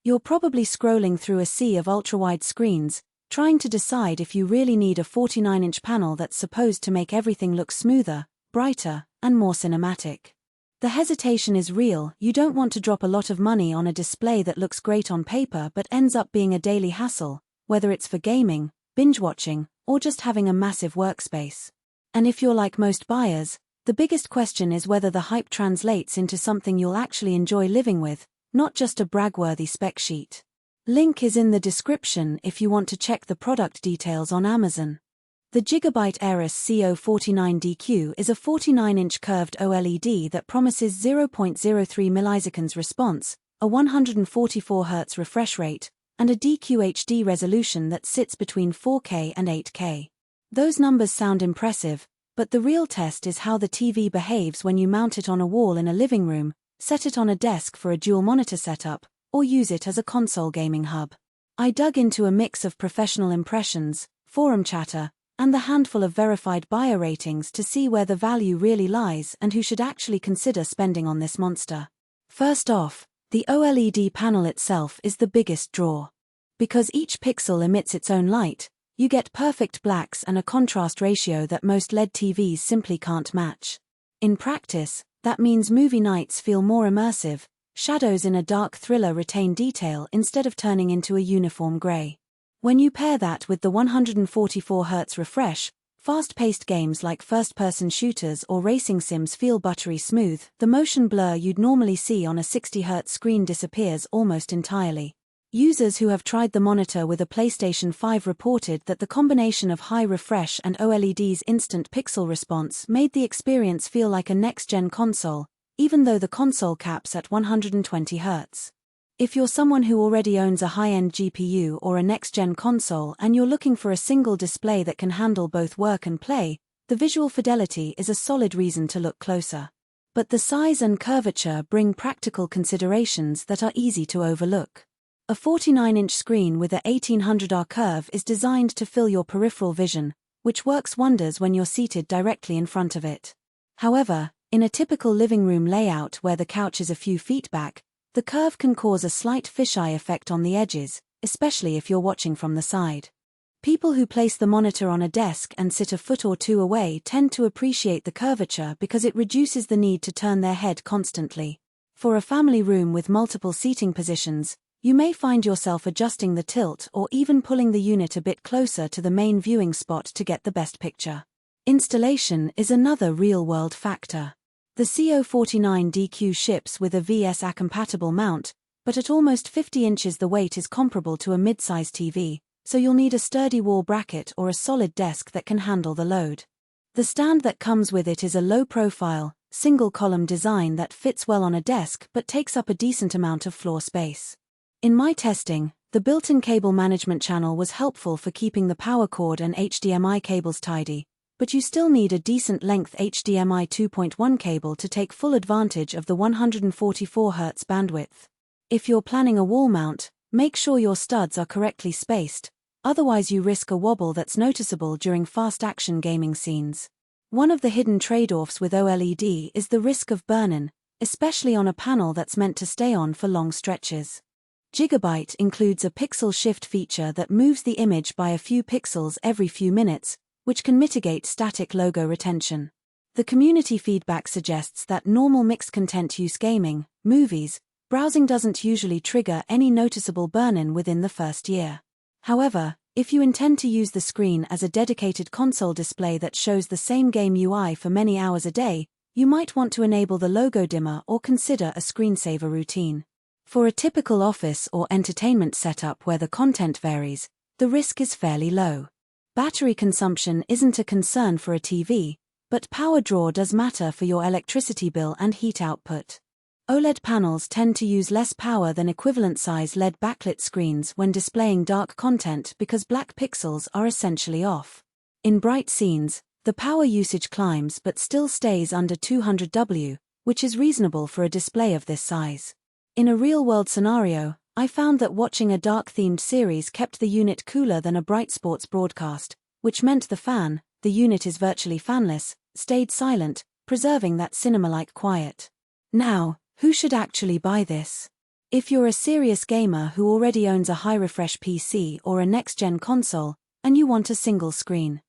You're probably scrolling through a sea of ultra-wide screens, trying to decide if you really need a 49-inch panel that's supposed to make everything look smoother, brighter, and more cinematic. The hesitation is real. You don't want to drop a lot of money on a display that looks great on paper but ends up being a daily hassle, whether it's for gaming, binge-watching, or just having a massive workspace. And if you're like most buyers, the biggest question is whether the hype translates into something you'll actually enjoy living with, not just a brag-worthy spec sheet. Link is in the description if you want to check the product details on Amazon. The GIGABYTE AORUS CO49DQ is a 49-inch curved OLED that promises 0.03 milliseconds response, a 144 Hz refresh rate, and a DQHD resolution that sits between 4K and 8K. Those numbers sound impressive, but the real test is how the TV behaves when you mount it on a wall in a living room, set it on a desk for a dual monitor setup, or use it as a console gaming hub. I dug into a mix of professional impressions, forum chatter, and the handful of verified buyer ratings to see where the value really lies and who should actually consider spending on this monster. First off, the OLED panel itself is the biggest draw. Because each pixel emits its own light, you get perfect blacks and a contrast ratio that most LED TVs simply can't match. In practice, that means movie nights feel more immersive. Shadows in a dark thriller retain detail instead of turning into a uniform gray. When you pair that with the 144 Hz refresh, fast-paced games like first-person shooters or racing sims feel buttery smooth. The motion blur you'd normally see on a 60 Hz screen disappears almost entirely. Users who have tried the monitor with a PlayStation 5 reported that the combination of high refresh and OLED's instant pixel response made the experience feel like a next-gen console, even though the console caps at 120 Hz. If you're someone who already owns a high-end GPU or a next-gen console and you're looking for a single display that can handle both work and play, the visual fidelity is a solid reason to look closer. But the size and curvature bring practical considerations that are easy to overlook. A 49-inch screen with a 1800R curve is designed to fill your peripheral vision, which works wonders when you're seated directly in front of it. However, in a typical living room layout where the couch is a few feet back, the curve can cause a slight fisheye effect on the edges, especially if you're watching from the side. People who place the monitor on a desk and sit a foot or two away tend to appreciate the curvature because it reduces the need to turn their head constantly. For a family room with multiple seating positions, you may find yourself adjusting the tilt or even pulling the unit a bit closer to the main viewing spot to get the best picture. Installation is another real-world factor. The CO49DQ ships with a VSA-compatible mount, but at almost 50 inches the weight is comparable to a mid-size TV, so you'll need a sturdy wall bracket or a solid desk that can handle the load. The stand that comes with it is a low-profile, single-column design that fits well on a desk but takes up a decent amount of floor space. In my testing, the built-in cable management channel was helpful for keeping the power cord and HDMI cables tidy, but you still need a decent-length HDMI 2.1 cable to take full advantage of the 144 Hz bandwidth. If you're planning a wall mount, make sure your studs are correctly spaced, otherwise you risk a wobble that's noticeable during fast-action gaming scenes. One of the hidden trade-offs with OLED is the risk of burn-in, especially on a panel that's meant to stay on for long stretches. GIGABYTE includes a pixel shift feature that moves the image by a few pixels every few minutes, which can mitigate static logo retention. The community feedback suggests that normal mixed content use gaming, movies, browsing doesn't usually trigger any noticeable burn-in within the first year. However, if you intend to use the screen as a dedicated console display that shows the same game UI for many hours a day, you might want to enable the logo dimmer or consider a screensaver routine. For a typical office or entertainment setup where the content varies, the risk is fairly low. Battery consumption isn't a concern for a TV, but power draw does matter for your electricity bill and heat output. OLED panels tend to use less power than equivalent-size LED backlit screens when displaying dark content because black pixels are essentially off. In bright scenes, the power usage climbs but still stays under 200 W, which is reasonable for a display of this size. In a real-world scenario, I found that watching a dark-themed series kept the unit cooler than a bright sports broadcast, which meant the unit is virtually fanless, stayed silent, preserving that cinema-like quiet. Now, who should actually buy this? If you're a serious gamer who already owns a high-refresh PC or a next-gen console, and you want a single screen